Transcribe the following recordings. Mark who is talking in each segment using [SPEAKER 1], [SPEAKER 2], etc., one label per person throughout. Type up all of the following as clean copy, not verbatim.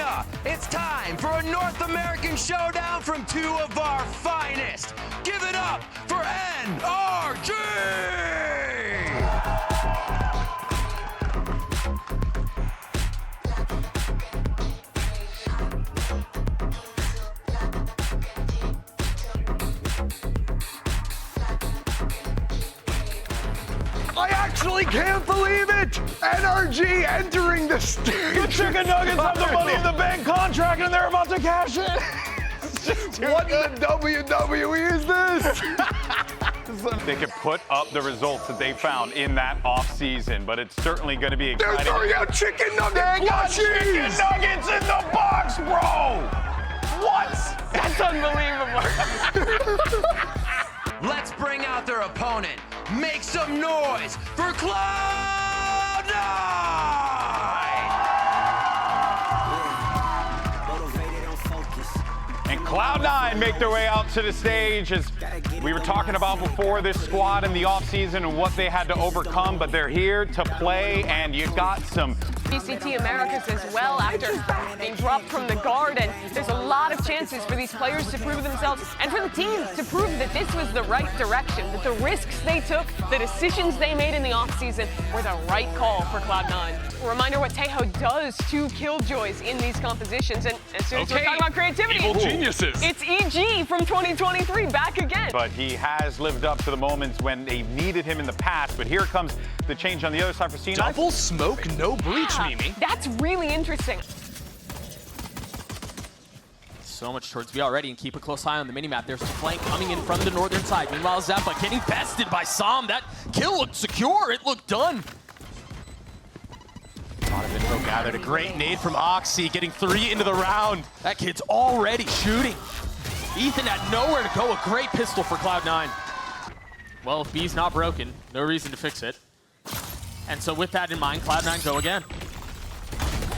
[SPEAKER 1] America! It's time for a North American showdown from two of our finest! Give it up for NRG!
[SPEAKER 2] I actually can't believe it! NRG entering the stage!
[SPEAKER 3] The Chicken Nuggets have the Money in the Bank contract and they're about to cash in!
[SPEAKER 2] What in the WWE is this?
[SPEAKER 3] They could put up the results that they found in that offseason, but it's certainly going to be
[SPEAKER 2] They're
[SPEAKER 3] exciting.
[SPEAKER 2] throwing out chicken nuggets!
[SPEAKER 3] They got chicken nuggets in the box, bro! What?
[SPEAKER 4] That's unbelievable.
[SPEAKER 1] Let's bring out their opponent. Make some noise for Cloud9!
[SPEAKER 3] And Cloud9 make their way out to the stage, as we were talking about before, this squad in the offseason and what they had to overcome, but they're here to play, and you got some
[SPEAKER 4] VCT Americas as well after being dropped from the guard, and there's a lot of chances for these players to prove themselves and for the team to prove that this was the right direction, that the risks they took, the decisions they made in the offseason were the right call for Cloud9. A reminder what Tejo does to Killjoys in these compositions, and as soon as we're talking about creativity,
[SPEAKER 2] Evil geniuses.
[SPEAKER 4] It's EG from 2023 back again.
[SPEAKER 3] But he has lived up to the moments when they needed him in the past. But here comes the change on the other side for C9.
[SPEAKER 2] Double smoke, no breach, Mimi.
[SPEAKER 4] That's really interesting.
[SPEAKER 5] So much towards B already, and keep a close eye on the minimap. There's a flank coming in from the northern side. Meanwhile, Zeppa getting bested by Sam. That kill looked secure. It looked done. A lot of info gathered. A great nade from Oxy, getting 3 into the round. That kid's already shooting. Ethan had nowhere to go. A great pistol for Cloud9. Well, if B's not broken, no reason to fix it. And so with that in mind, Cloud9 go again.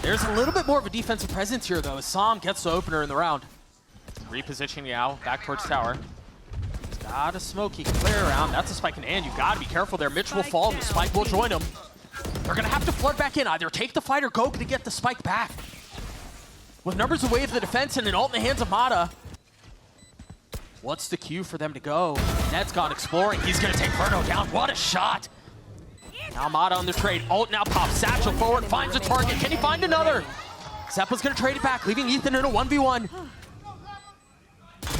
[SPEAKER 5] There's a little bit more of a defensive presence here, though, as Sam gets the opener in the round. Repositioning now, back towards tower. He's got a smoke, he can clear around. That's a spike in hand. You gotta be careful there. Mitch will fall, and the spike will join him. They're gonna have to flood back in. Either take the fight or go to get the spike back. With numbers away of the defense and an ult in the hands of Mata. What's the cue for them to go? Ned's gone exploring. He's gonna take Verno down. What a shot! Now Mata on the trade. Ult now pops. Satchel forward, finds a target. Can he find another? Zeppa's gonna trade it back, leaving Ethan in a 1v1.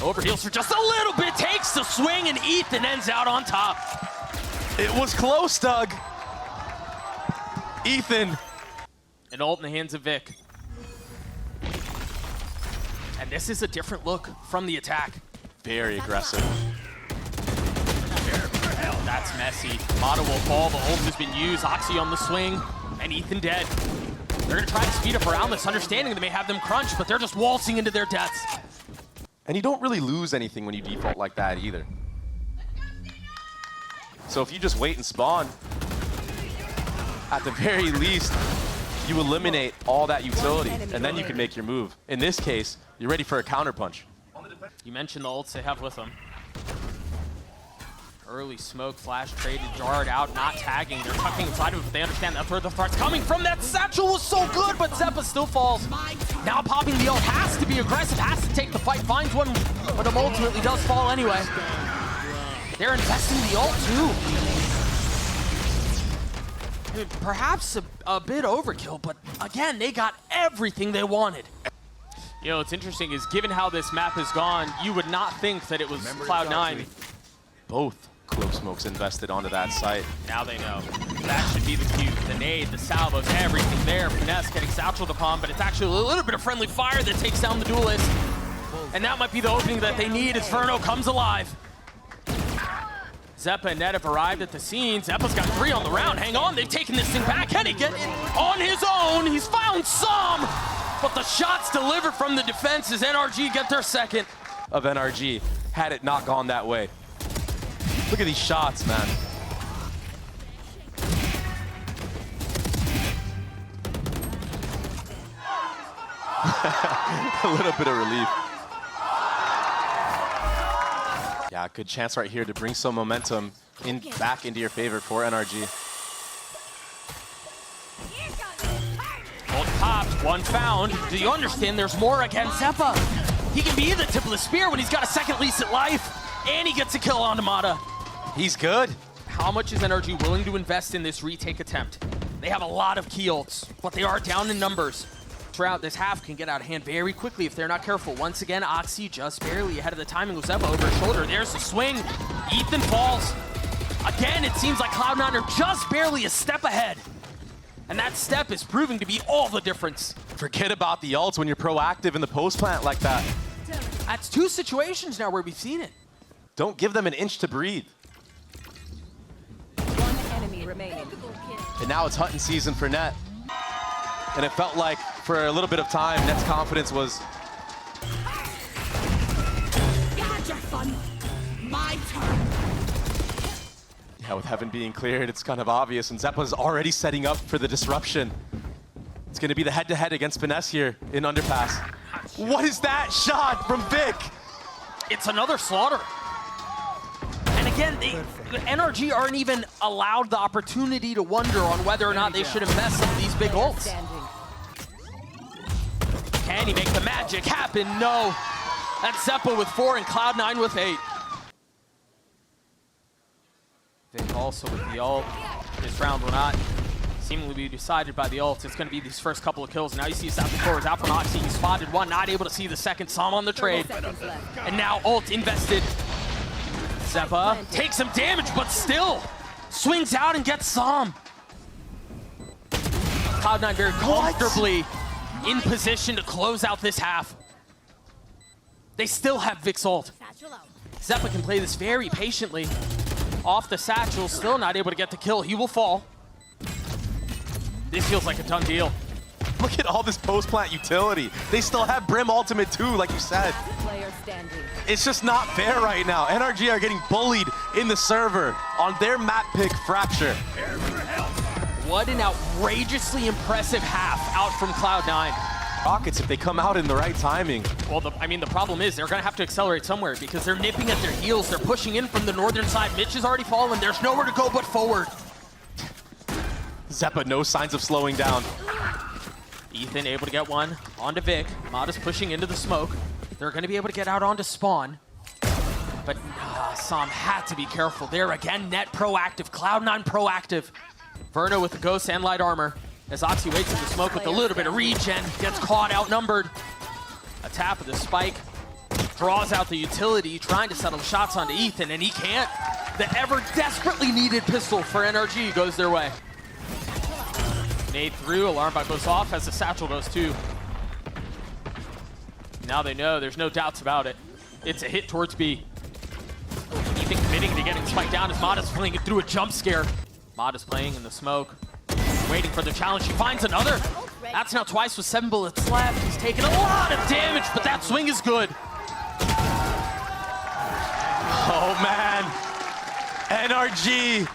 [SPEAKER 5] Overheals for just a little bit, takes the swing, and Ethan ends out on top.
[SPEAKER 6] It was close, Doug. Ethan.
[SPEAKER 5] An ult in the hands of Vic. And this is a different look from the attack.
[SPEAKER 6] Very aggressive.
[SPEAKER 5] That's messy. Mata will fall, the ult has been used. Oxy on the swing, and Ethan dead. They're gonna try to speed up around this, understanding they may have them crunched, but they're just waltzing into their deaths.
[SPEAKER 6] And you don't really lose anything when you default like that either. So if you just wait and spawn, at the very least, you eliminate all that utility, and then you can make your move. In this case, you're ready for a counterpunch.
[SPEAKER 5] You mentioned the ults they have with them. Early smoke, flash traded, jarred out, not tagging. They're tucking inside of it, but they understand that's where the threat's coming from. That satchel was so good, but Zeppa still falls. Now popping the ult, has to be aggressive, has to take the fight, finds one, but him ultimately does fall anyway. They're investing the ult too. Perhaps a bit overkill, but again, they got everything they wanted. You know, what's interesting is, given how this map has gone, you would not think that it was Cloud9.
[SPEAKER 6] Both close smokes invested onto that site.
[SPEAKER 5] Now they know. That should be the cue. The nade, the salvos, everything there. Finesse getting satcheled upon, but it's actually a little bit of friendly fire that takes down the duelist. And that might be the opening that they need as Verno comes alive. Zeppa and Ned have arrived at the scene. Zeppa's got 3 on the round. Hang on, they've taken this thing back. Can he get it on his own? He's found some, but the shots delivered from the defense as NRG get their second.
[SPEAKER 6] Of NRG, had it not gone that way. Look at these shots, man. A little bit of relief. Yeah, good chance right here to bring some momentum back into your favor for NRG.
[SPEAKER 5] Ult popped. One found. Do you understand there's more against Zeppa? He can be the tip of the spear when he's got a second lease at life. And he gets a kill on Mata.
[SPEAKER 6] He's good.
[SPEAKER 5] How much is NRG willing to invest in this retake attempt? They have a lot of key ults, but they are down in numbers. Throughout this half can get out of hand very quickly if they're not careful. Once again, Oxy just barely ahead of the timing with Zeppa over his shoulder. There's the swing. Ethan falls. Again, it seems like Cloud9 are just barely a step ahead. And that step is proving to be all the difference.
[SPEAKER 6] Forget about the ults when you're proactive in the post plant like that.
[SPEAKER 5] That's two situations now where we've seen it.
[SPEAKER 6] Don't give them an inch to breathe.
[SPEAKER 7] One enemy remaining.
[SPEAKER 6] And now it's hunting season for Net. And it felt like for a little bit of time, Net's confidence was...
[SPEAKER 7] Gotcha, fun. My turn.
[SPEAKER 6] Yeah, with Heaven being cleared, it's kind of obvious. And Zeppa's already setting up for the disruption. It's going to be the head-to-head against Finesse here in Underpass. What is that shot from Vic?
[SPEAKER 5] It's another slaughter. And again, the NRG aren't even allowed the opportunity to wonder on whether or not they should invest some of these big ults. Can he make the magic happen? No. That's Zeppa with 4 and Cloud9 with 8. Vic also with the ult. This round will not seemingly be decided by the ult. It's going to be these first couple of kills. Now you see Zeppa forwards out from Oxy. He spotted one, not able to see the second. Som on the trade. And now ult invested. Zeppa takes some damage, but still swings out and gets Som. Cloud9 very comfortably in position to close out this half. They still have Vic's ult. Zeppa can play this very patiently. Off the satchel, still not able to get the kill. He will fall. This feels like a done deal.
[SPEAKER 6] Look at all this post-plant utility. They still have Brim ultimate too, like you said. It's just not fair right now. NRG are getting bullied in the server on their map pick Fracture.
[SPEAKER 5] What an outrageously impressive half out from Cloud9.
[SPEAKER 6] Rockets, if they come out in the right timing.
[SPEAKER 5] Well, the problem is they're going to have to accelerate somewhere because they're nipping at their heels. They're pushing in from the northern side. Mitch has already fallen. There's nowhere to go but forward.
[SPEAKER 6] Zeppa, no signs of slowing down.
[SPEAKER 5] Ethan able to get one onto Vic. Mata's pushing into the smoke. They're going to be able to get out onto spawn. But Som had to be careful there. Again, Net proactive, Cloud9 proactive. Verno with the ghost and light armor. As Oxy waits in the smoke with a little bit of regen, gets caught outnumbered. A tap of the spike, draws out the utility, trying to settle shots onto Ethan, and he can't. The ever desperately needed pistol for NRG goes their way. Nade through, alarm bot goes off as the satchel goes too. Now they know, there's no doubts about it. It's a hit towards B. Ethan committing to getting spiked down as Mata's playing it through a jump scare. Mata's playing in the smoke, waiting for the challenge. She finds another. That's now twice with 7 bullets left. He's taking a lot of damage, but that swing is good.
[SPEAKER 6] Oh man, NRG,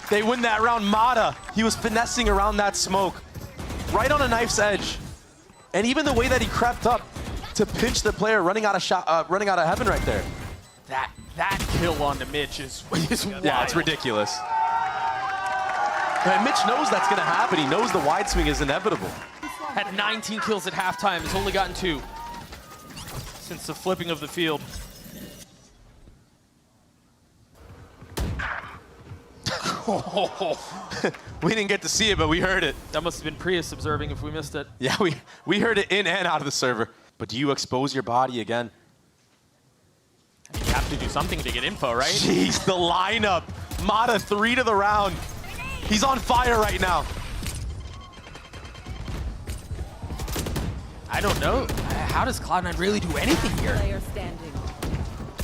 [SPEAKER 6] they win that round. Mata, he was finessing around that smoke, right on a knife's edge. And even the way that he crept up to pinch the player running out of heaven right there.
[SPEAKER 5] That kill on the Mitch is wild.
[SPEAKER 6] Yeah, it's ridiculous. And Mitch knows that's gonna happen. He knows the wide swing is inevitable.
[SPEAKER 5] Had 19 kills at halftime, has only gotten 2 since the flipping of the field.
[SPEAKER 6] We didn't get to see it, but we heard it.
[SPEAKER 5] That must have been Prius observing if we missed it.
[SPEAKER 6] Yeah, we heard it in and out of the server. But do you expose your body again?
[SPEAKER 5] You have to do something to get info, right?
[SPEAKER 6] Jeez, the lineup. Mata 3 to the round. He's on fire right now.
[SPEAKER 5] I don't know. How does Cloud9 really do anything here?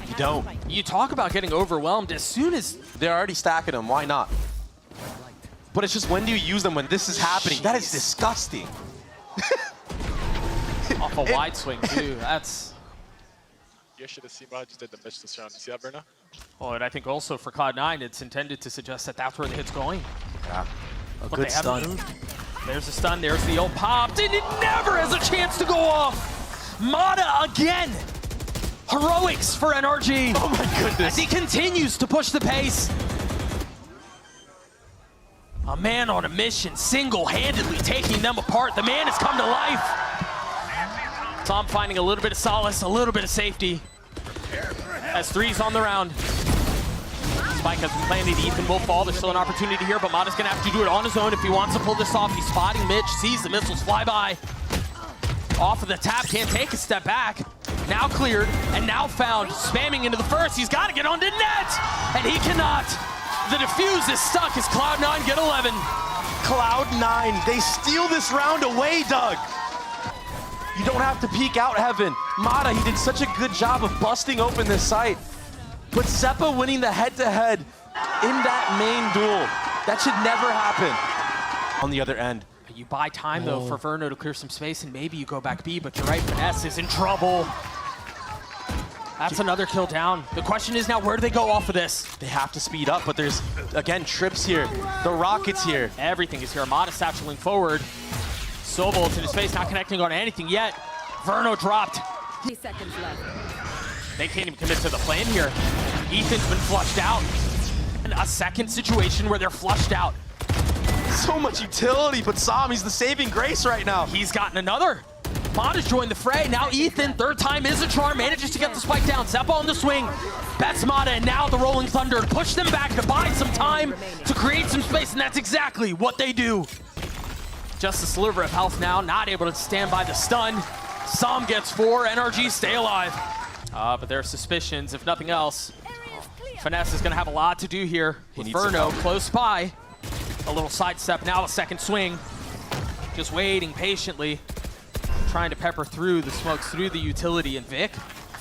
[SPEAKER 6] You don't.
[SPEAKER 5] You talk about getting overwhelmed as soon as...
[SPEAKER 6] They're already stacking them. Why not? But it's just when do you use them when this is happening? That is disgusting.
[SPEAKER 5] Off a wide swing, too. That's...
[SPEAKER 8] You should have seen what I just did the Mitch this round. You see that, Verna?
[SPEAKER 5] Oh, and I think also for Cloud9, it's intended to suggest that that's where the hit's going.
[SPEAKER 6] Yeah. A
[SPEAKER 5] But
[SPEAKER 6] good
[SPEAKER 5] they haven't
[SPEAKER 6] stun.
[SPEAKER 5] moved. There's a stun, there's the ult popped, and it never has a chance to go off! Mata again! Heroics for NRG!
[SPEAKER 6] Oh my goodness.
[SPEAKER 5] As he continues to push the pace. A man on a mission, single-handedly taking them apart. The man has come to life. Tom finding a little bit of solace, a little bit of safety. As three's on the round. Spike has been planted. Ethan will fall. There's still an opportunity here, but Mata's gonna have to do it on his own if he wants to pull this off. He's spotting Mitch, sees the missiles fly by. Off of the tap, can't take a step back. Now cleared, and now found. Spamming into the first. He's got to get onto net, and he cannot. The defuse is stuck as Cloud9 get 11.
[SPEAKER 6] Cloud9, they steal this round away, Doug. You don't have to peek out, Heaven. Mata, he did such a good job of busting open this site. But Zeppa winning the head-to-head in that main duel, that should never happen. On the other end.
[SPEAKER 5] You buy time, though, for Verno to clear some space, and maybe you go back B, but you're right, Finesse is in trouble. That's another kill down. The question is now, where do they go off of this?
[SPEAKER 6] They have to speed up, but there's, again, trips here. The rockets here.
[SPEAKER 5] Everything is here. Amada satcheling forward. Sobol to his face, not connecting on anything yet. Verno dropped.
[SPEAKER 7] 3 seconds left.
[SPEAKER 5] They can't even commit to the plan here. Ethan's been flushed out. And a second situation where they're flushed out.
[SPEAKER 6] So much utility, but Sam, he's the saving grace right now.
[SPEAKER 5] He's gotten another. Mata's joined the fray. Now Ethan, third time is a charm, manages to get the spike down. Zeppa on the swing. Bets Mata, and now the Rolling Thunder to push them back, to buy some time, to create some space, and that's exactly what they do. Just a sliver of health now, not able to stand by the stun. Sam gets 4, NRG stay alive. But there are suspicions, if nothing else. Finesse is gonna have a lot to do here with Verno close by. A little sidestep, now a second swing. Just waiting patiently. Trying to pepper through the smokes, through the utility, and Vic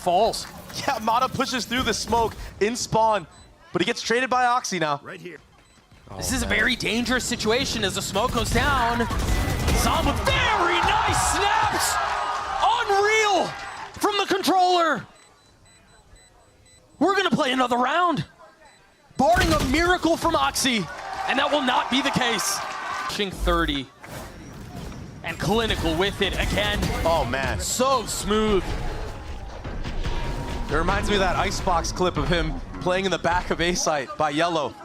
[SPEAKER 5] falls.
[SPEAKER 6] Yeah, Mata pushes through the smoke in spawn, but he gets traded by Oxy now.
[SPEAKER 1] Right here.
[SPEAKER 5] This is a very dangerous situation as the smoke goes down. Sam with very nice snaps! Unreal from the controller! We're gonna play another round. Barring a miracle from Oxy, and that will not be the case. Pushing 30. And clinical with it again.
[SPEAKER 6] Oh man.
[SPEAKER 5] So smooth.
[SPEAKER 6] It reminds me of that Icebox clip of him playing in the back of A-Site by Yellow.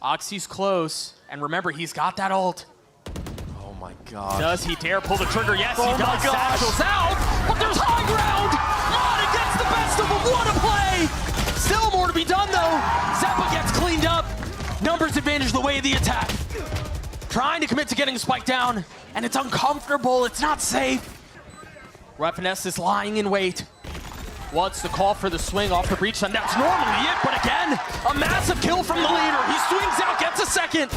[SPEAKER 5] Oxy's close, and remember, he's got that ult.
[SPEAKER 6] Oh my god.
[SPEAKER 5] Does he dare pull the trigger? Yes,
[SPEAKER 6] Oh
[SPEAKER 5] he
[SPEAKER 6] my
[SPEAKER 5] does.
[SPEAKER 6] gosh.
[SPEAKER 5] Satchel's out, but there's high ground. Mata gets the best of him. What a play! Still more to be done, though. Zeppa gets cleaned up. Numbers advantage the way of the attack. Trying to commit to getting Spike down, and it's uncomfortable. It's not safe. Finesse is lying in wait. What's the call for the swing off the breach? And that's normally it, but again, a massive kill from the leader. He swings out, gets a second.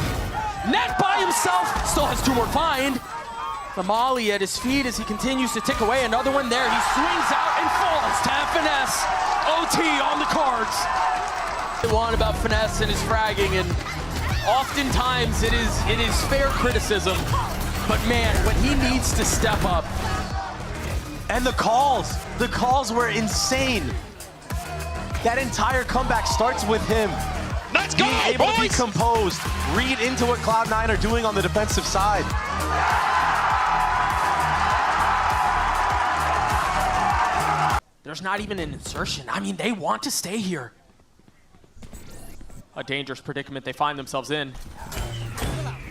[SPEAKER 5] Net by himself, still has 2 more find. The molly at his feet as he continues to tick away. Another one there. He swings out and falls to Finesse. OT on the cards. One about Finesse and his fragging, and oftentimes it is fair criticism, but man, when he needs to step up.
[SPEAKER 6] And the calls were insane. That entire comeback starts with him.
[SPEAKER 8] Let's go,
[SPEAKER 6] being able
[SPEAKER 8] boys!
[SPEAKER 6] to be composed, read into what Cloud9 are doing on the defensive side.
[SPEAKER 5] There's not even an insertion. I mean, they want to stay here. A dangerous predicament they find themselves in.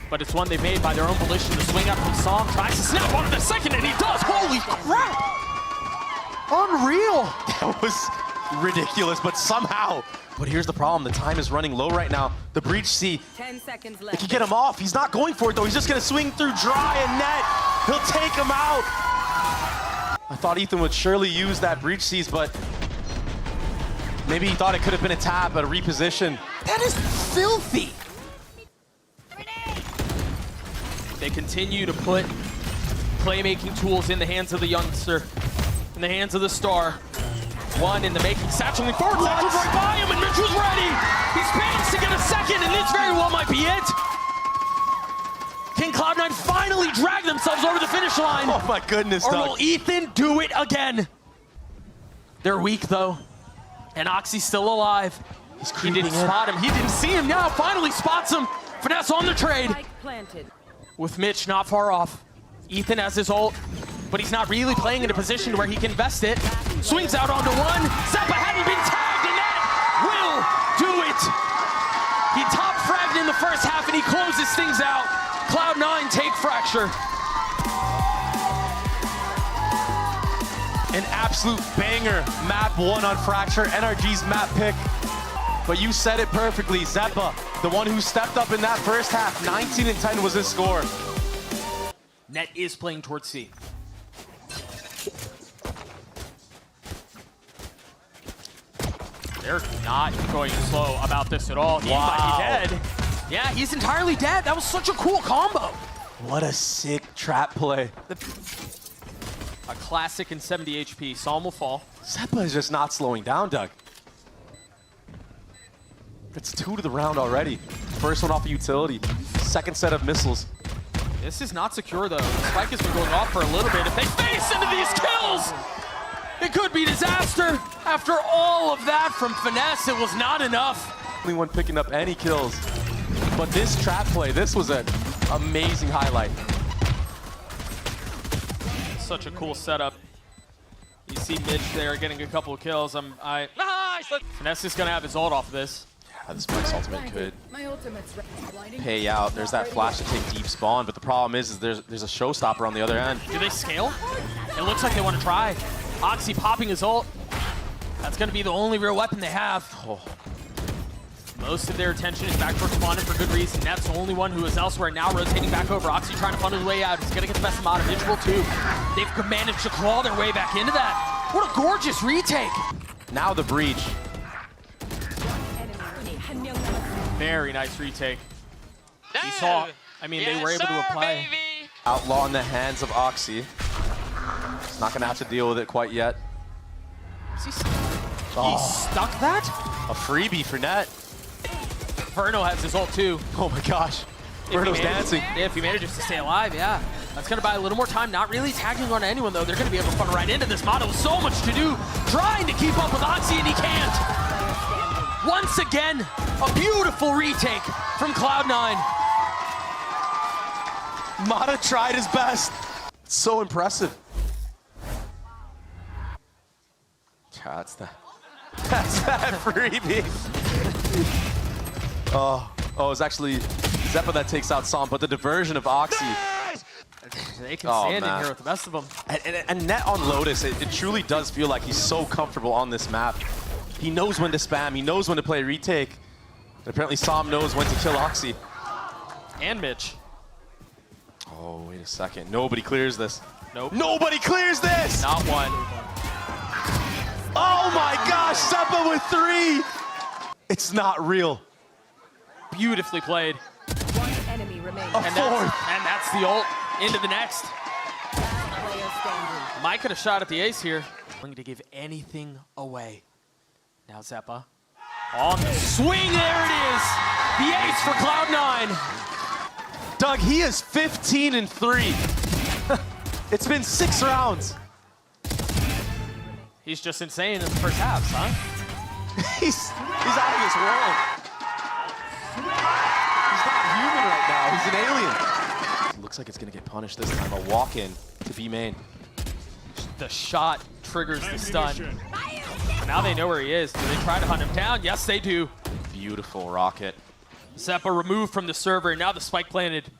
[SPEAKER 5] But it's one they've made by their own volition. The swing up from Som tries to snap onto the second, and he does. Holy crap! Unreal!
[SPEAKER 6] That was ridiculous, but somehow. But here's the problem. The time is running low right now. The breach C,
[SPEAKER 7] 10 seconds
[SPEAKER 6] they
[SPEAKER 7] left.
[SPEAKER 6] can get him off. He's not going for it, though. He's just going to swing through dry and net. He'll take him out. I thought Ethan would surely use that breach C's, but maybe he thought it could have been a tap, but a reposition.
[SPEAKER 5] That is filthy! They continue to put playmaking tools in the hands of the youngster, in the hands of the star. One in the making, satcheling forward, Satchel's right by him, and Mitch was ready! He spans to get a second, and this very well might be it! Can Cloud9 finally drag themselves over the finish line?
[SPEAKER 6] Oh my goodness,
[SPEAKER 5] Or
[SPEAKER 6] Doug.
[SPEAKER 5] will Ethan do it again? They're weak, though, and Oxy's still alive. He didn't spot him. He didn't see him now. Finally spots him. Finesse on the trade.
[SPEAKER 7] Spike planted.
[SPEAKER 5] With Mitch not far off. Ethan has his ult, but he's not really playing in a position where he can invest it. Swings out onto one. Zeppa hadn't been tagged, and that will do it. He top fragged in the first half, and he closes things out. Cloud9 take Fracture.
[SPEAKER 6] An absolute banger. Map 1 on Fracture, NRG's map pick. But you said it perfectly, Zeppa, the one who stepped up in that first half. 19-10 was his score.
[SPEAKER 5] Net is playing towards C. They're not going slow about this at all. He might be dead. Yeah, he's entirely dead. That was such a cool combo.
[SPEAKER 6] What a sick trap play.
[SPEAKER 5] A classic in 70 HP. Psalm will fall.
[SPEAKER 6] Zeppa is just not slowing down, Doug. It's 2 to the round already. First one off of utility. Second set of missiles.
[SPEAKER 5] This is not secure, though. Spike has been going off for a little bit. If they face into these kills, it could be disaster. After all of that from Finesse, it was not enough.
[SPEAKER 6] Only one picking up any kills. But this trap play, this was an amazing highlight.
[SPEAKER 5] Such a cool setup. You see Mitch there getting a couple of kills. Finesse is going to have his ult off of this.
[SPEAKER 6] Yeah, this Spike's ultimate could pay out. There's that flash to take deep spawn, but the problem is there's a showstopper on the other end.
[SPEAKER 5] Do they scale? It looks like they want to try. Oxy popping his ult. That's going to be the only real weapon they have.
[SPEAKER 6] Oh.
[SPEAKER 5] Most of their attention is back towards spawn, and for good reason. That's the only one who is elsewhere, now rotating back over. Oxy trying to funnel his way out. He's going to get the best of out of Mitch will too. They've managed to claw their way back into that. What a gorgeous retake.
[SPEAKER 6] Now the breach.
[SPEAKER 5] Very nice retake. You saw, I mean, they were able to apply.
[SPEAKER 6] Outlaw in the hands of Oxy. He's not going to have to deal with it quite yet.
[SPEAKER 5] He stuck that?
[SPEAKER 6] A freebie for Net.
[SPEAKER 5] Verno has his ult too.
[SPEAKER 6] Oh my gosh. Verno's dancing.
[SPEAKER 5] Yeah, if he manages to stay alive, yeah. That's going to buy a little more time. Not really tagging on anyone, though. They're going to be able to run right into this model. So much to do. Trying to keep up with Oxy, and he can't. Once again, a beautiful retake from Cloud9.
[SPEAKER 6] Mata tried his best. So impressive. Yeah, that's that freebie. Oh, it's actually Zeppa that takes out Psalm, but the diversion of Oxy.
[SPEAKER 5] They can stand in here with the best of them.
[SPEAKER 6] And Net on Lotus, it truly does feel like he's so comfortable on this map. He knows when to spam, he knows when to play retake. And apparently Psalm knows when to kill Oxy.
[SPEAKER 5] And Mitch.
[SPEAKER 6] Oh, wait a second. Nobody clears this.
[SPEAKER 5] Nope.
[SPEAKER 6] Nobody clears this!
[SPEAKER 5] Not one.
[SPEAKER 6] Oh my gosh, Zeppa with 3! It's not real.
[SPEAKER 5] Beautifully played.
[SPEAKER 7] One enemy remains.
[SPEAKER 6] A fourth.
[SPEAKER 5] And that's the ult into the next.
[SPEAKER 7] Player standing.
[SPEAKER 5] Mike could have shot at the ace here. Willing to give anything away. Now Zeppa. On the swing, there it is! The ace for Cloud9.
[SPEAKER 6] Doug, he is 15-3. It's been 6 rounds.
[SPEAKER 5] He's just insane in the first half, huh?
[SPEAKER 6] He's out of this world. He's not human right now. He's an alien. It looks like it's going to get punished this time. A walk-in to B main.
[SPEAKER 5] The shot triggers the stun. Now they know where he is. Do they try to hunt him down? Yes, they do.
[SPEAKER 6] Beautiful rocket.
[SPEAKER 5] Zeppa removed from the server, and now the spike planted.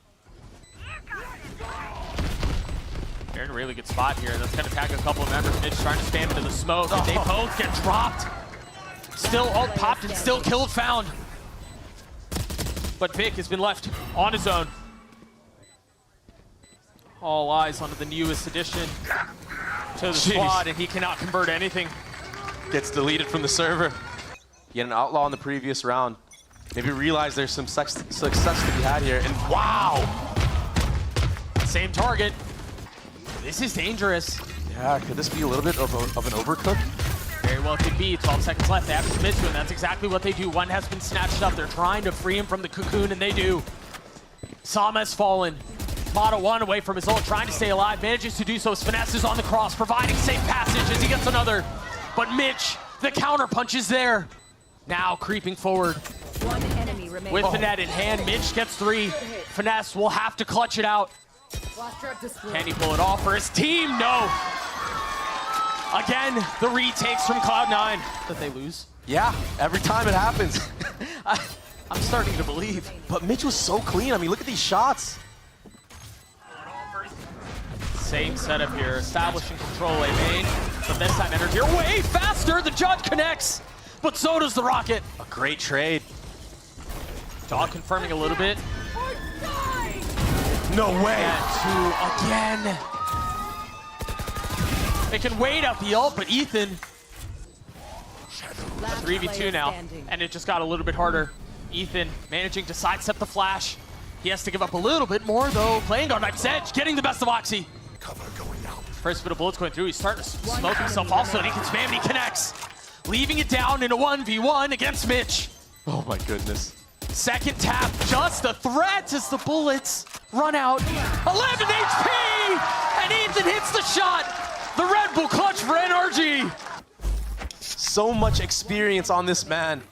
[SPEAKER 5] They're in a really good spot here. That's going to tag a couple of members. Mitch trying to spam into the smoke, and they both get dropped. Still ult popped and still killed found. But Vic has been left on his own. All eyes onto the newest addition to the squad, and he cannot convert anything.
[SPEAKER 6] Gets deleted from the server. He had an outlaw in the previous round. Maybe realize there's some success to be had here, and wow!
[SPEAKER 5] Same target. This is dangerous.
[SPEAKER 6] Yeah, could this be a little bit of an overcook?
[SPEAKER 5] Very well could be. 12 seconds left. They have to commit to him. That's exactly what they do. One has been snatched up. They're trying to free him from the cocoon, and they do. Sam has fallen. Mata 1 away from his ult, trying to stay alive. Manages to do so as Finesse is on the cross, providing safe passage as he gets another. But Mitch, the counter punch is there. Now creeping forward.
[SPEAKER 7] One enemy remains.
[SPEAKER 5] With the net in hand, Mitch gets 3. Finesse will have to clutch it out. Can he pull it off for his team? No. Again, the retakes from Cloud9 that they lose.
[SPEAKER 6] Yeah, every time it happens.
[SPEAKER 5] I'm starting to believe.
[SPEAKER 6] But Mitch was so clean. I mean, look at these shots.
[SPEAKER 5] Same setup here, establishing control A main, but this time NRG are way faster. The Judge connects, but so does the Rocket.
[SPEAKER 6] A great trade.
[SPEAKER 5] Dog confirming a little bit.
[SPEAKER 6] No way.
[SPEAKER 5] And 2 again. They can wait out the ult, but Ethan, 3v2 now, and it just got a little bit harder. Ethan managing to sidestep the flash. He has to give up a little bit more though. Playing on knife's edge, getting the best of Oxy. First bit of bullets going through. He's starting to smoke himself also, and he can spam and he connects. Leaving it down in a 1v1 against Mitch.
[SPEAKER 6] Oh my goodness.
[SPEAKER 5] Second tap, just a threat as the bullets run out. 11 HP, and Ethan hits the shot. The Red Bull clutch for NRG.
[SPEAKER 6] So much experience on this man.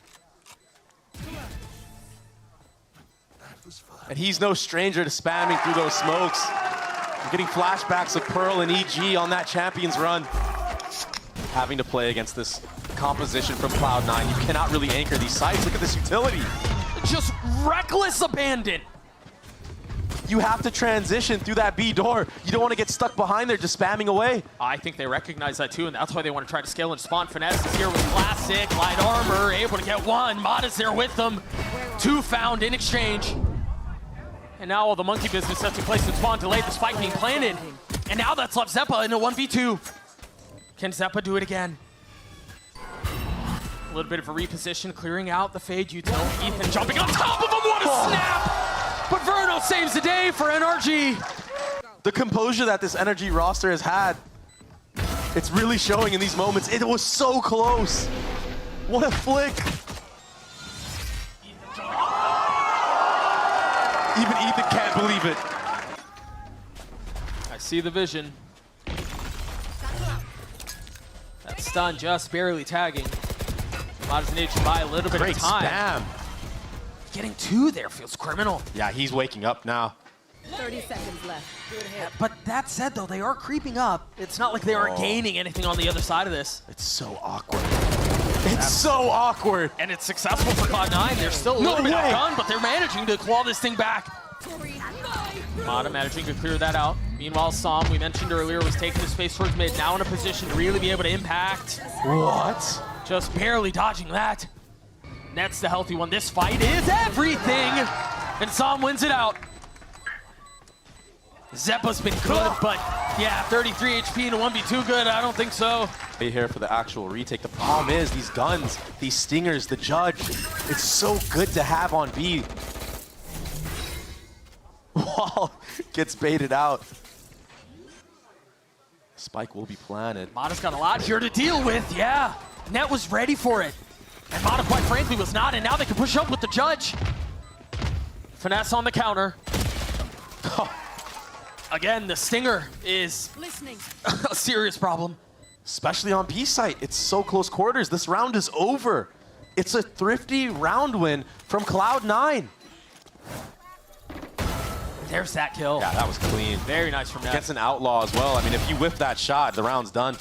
[SPEAKER 6] And he's no stranger to spamming through those smokes. I'm getting flashbacks of Pearl and EG on that Champions run. Having to play against this composition from Cloud9, you cannot really anchor these sites. Look at this utility.
[SPEAKER 5] Just reckless abandon.
[SPEAKER 6] You have to transition through that B door. You don't want to get stuck behind there just spamming away.
[SPEAKER 5] I think they recognize that too, and that's why they want to try to scale and spawn. Finesse is here with classic light armor, able to get one. Mata's there with them. 2 found in exchange. And now all the monkey business that's in place in spawn delayed, the spike being planted. And now that's left Zeppa in a 1v2. Can Zeppa do it again? A little bit of a reposition, clearing out the fade util. Ethan jumping on top of him, what a snap! But Verno saves the day for NRG.
[SPEAKER 6] The composure that this NRG roster has had, it's really showing in these moments. It was so close. What a flick. Even Ethan can't believe it.
[SPEAKER 5] I see the vision. That stun just barely tagging. Mata's nature by a little bit
[SPEAKER 6] Great
[SPEAKER 5] of time.
[SPEAKER 6] spam.
[SPEAKER 5] Getting 2 there feels criminal.
[SPEAKER 6] Yeah, he's waking up now.
[SPEAKER 7] 30 seconds left.
[SPEAKER 5] But that said, though, they are creeping up. It's not like they aren't gaining anything on the other side of this.
[SPEAKER 6] It's so awkward. It's so awkward.
[SPEAKER 5] And it's successful for Cloud9. They're still a little bit outgunned, but they're managing to claw this thing back. Mata managing to clear that out. Meanwhile, Som, we mentioned earlier, was taking his space towards mid. Now in a position to really be able to impact.
[SPEAKER 6] What?
[SPEAKER 5] Just barely dodging that. Net's the healthy one. This fight is everything. And Som wins it out. Zeppa's been good, but yeah, 33 HP and a 1v2 good, I don't think so.
[SPEAKER 6] They here for the actual retake. The problem is these guns, these stingers, the Judge, it's so good to have on B. Wall gets baited out. Spike will be planted.
[SPEAKER 5] Mata's got a lot here to deal with, yeah. Net was ready for it. And Mata, quite frankly, was not, and now they can push up with the Judge. Finesse on the counter. Again, the Stinger is a serious problem.
[SPEAKER 6] Especially on B site, it's so close quarters. This round is over. It's a thrifty round win from Cloud9.
[SPEAKER 5] There's that kill.
[SPEAKER 6] Yeah, that was clean.
[SPEAKER 5] Very nice from Net.
[SPEAKER 6] Gets an outlaw as well. I mean, if you whiff that shot, the round's done.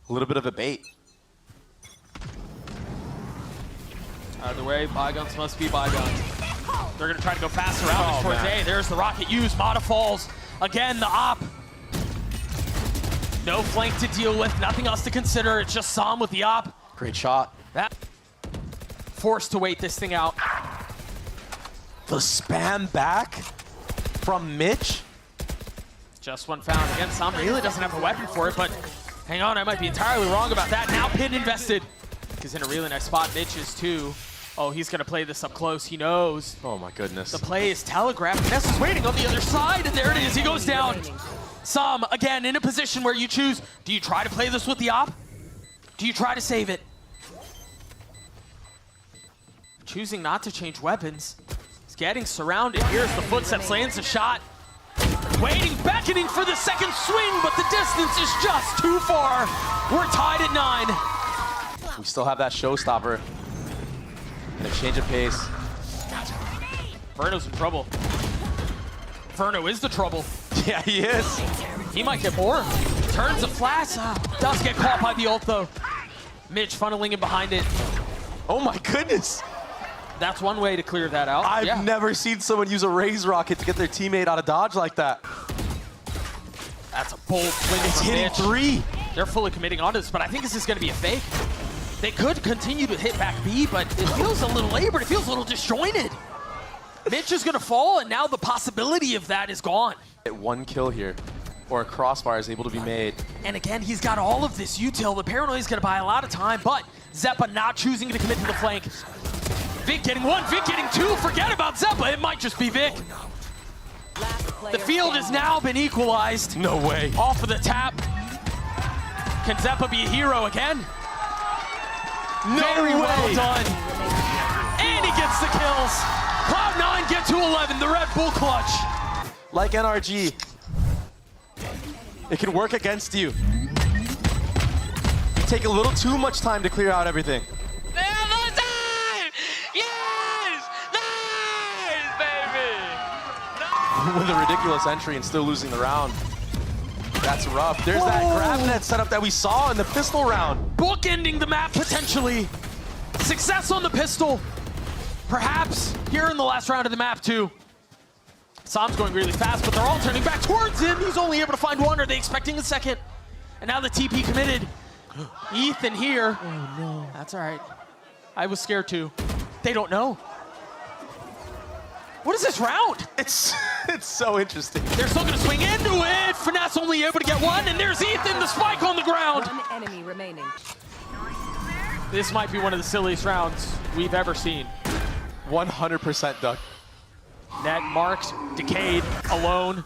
[SPEAKER 6] A little bit of a bait.
[SPEAKER 5] Either way, bygones must be bygones. They're going to try to go faster out towards A. There's the rocket use. Mata falls. Again, the op. No flank to deal with. Nothing else to consider. It's just Som with the op.
[SPEAKER 6] Great shot.
[SPEAKER 5] That forced to wait this thing out.
[SPEAKER 6] The spam back from Mitch.
[SPEAKER 5] Just one found. Again, Som really doesn't have a weapon for it, but hang on, I might be entirely wrong about that. Now Pin invested. He's in a really nice spot. Mitch is too. Oh, he's going to play this up close. He knows.
[SPEAKER 6] Oh my goodness.
[SPEAKER 5] The play is telegraphed. Ness is waiting on the other side, and there it is. He goes down. Som, again, in a position where you choose. Do you try to play this with the op? Do you try to save it? Choosing not to change weapons. He's getting surrounded. Here's the footsteps, lands a shot. Waiting, beckoning for the second swing, but the distance is just too far. We're tied at 9.
[SPEAKER 6] We still have that showstopper. And a change of pace.
[SPEAKER 5] Verno's in trouble. Verno is the trouble.
[SPEAKER 6] Yeah, he is.
[SPEAKER 5] He might get more. Turns the flash. Does get caught by the ult, though. Mitch funneling in behind it.
[SPEAKER 6] Oh my goodness.
[SPEAKER 5] That's one way to clear that out.
[SPEAKER 6] I've never seen someone use a raise rocket to get their teammate out of dodge like that.
[SPEAKER 5] That's a bold swing.
[SPEAKER 6] It's hitting
[SPEAKER 5] Mitch.
[SPEAKER 6] 3.
[SPEAKER 5] They're fully committing onto this, but I think this is going to be a fake. They could continue to hit back B, but it feels a little labored. It feels a little disjointed. Mitch is going to fall, and now the possibility of that is gone.
[SPEAKER 6] Get 1 kill here, or a crossfire is able to be made.
[SPEAKER 5] And again, he's got all of this util. The paranoia is going to buy a lot of time, but Zeppa not choosing to commit to the flank. Vic getting 1, Vic getting 2. Forget about Zeppa. It might just be Vic. The field has now been equalized.
[SPEAKER 6] No way.
[SPEAKER 5] Off of the tap. Can Zeppa be a hero again? Very well done. And he gets the kills. Cloud9 get to 11, the Red Bull clutch.
[SPEAKER 6] Like NRG, it can work against you. You take a little too much time to clear out everything. With a ridiculous entry and still losing the round. That's rough. There's that grab net setup that we saw in the pistol round.
[SPEAKER 5] Bookending the map potentially. Success on the pistol. Perhaps here in the last round of the map too. Sam's going really fast, but they're all turning back towards him. He's only able to find 1. Are they expecting a second? And now the TP committed. Ethan here. Oh no. That's all right. I was scared too. They don't know. What is this round?
[SPEAKER 6] It's so interesting.
[SPEAKER 5] They're still gonna swing into it. Finesse only able to get 1, and there's Ethan, the spike on the ground.
[SPEAKER 7] 1 enemy remaining.
[SPEAKER 5] This might be one of the silliest rounds we've ever seen.
[SPEAKER 6] 100% Duck.
[SPEAKER 5] Net marked, decayed, alone.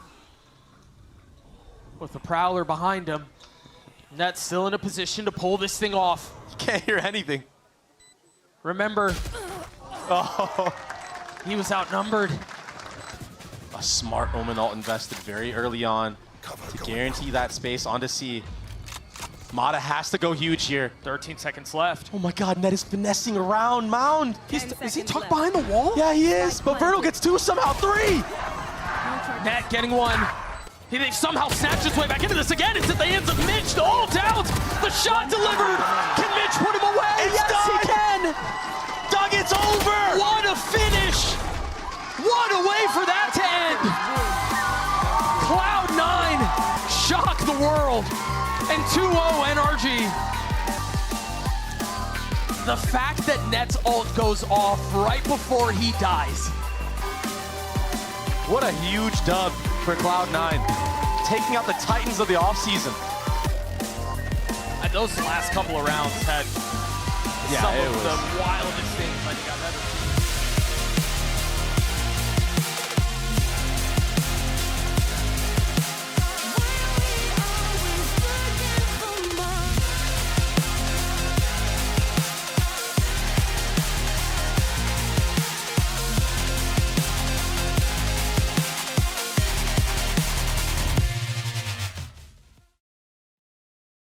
[SPEAKER 5] With the Prowler behind him. Net's still in a position to pull this thing off.
[SPEAKER 6] Can't hear anything.
[SPEAKER 5] Remember, he was outnumbered.
[SPEAKER 6] A smart Omen ult invested very early on to guarantee that space onto C. Mata has to go huge here.
[SPEAKER 5] 13 seconds left.
[SPEAKER 6] Oh my god, Net is finessing around Mound.
[SPEAKER 5] Is he tucked behind the wall?
[SPEAKER 6] Yeah, he is, but Verto gets 2 somehow, 3!
[SPEAKER 5] Net getting 1. They've somehow snatched his way back into this again. It's at the hands of Mitch, the ult out. The shot delivered. Can Mitch put him away?
[SPEAKER 6] Yes, he can! Doug, it's over!
[SPEAKER 5] What a finish! What a way for that to end! Cloud9 shock the world, and 2-0 NRG. The fact that Net's ult goes off right before he dies.
[SPEAKER 6] What a huge dub for Cloud9, taking out the Titans of the offseason.
[SPEAKER 5] And those last couple of rounds had some of the wildest things I think I've ever seen.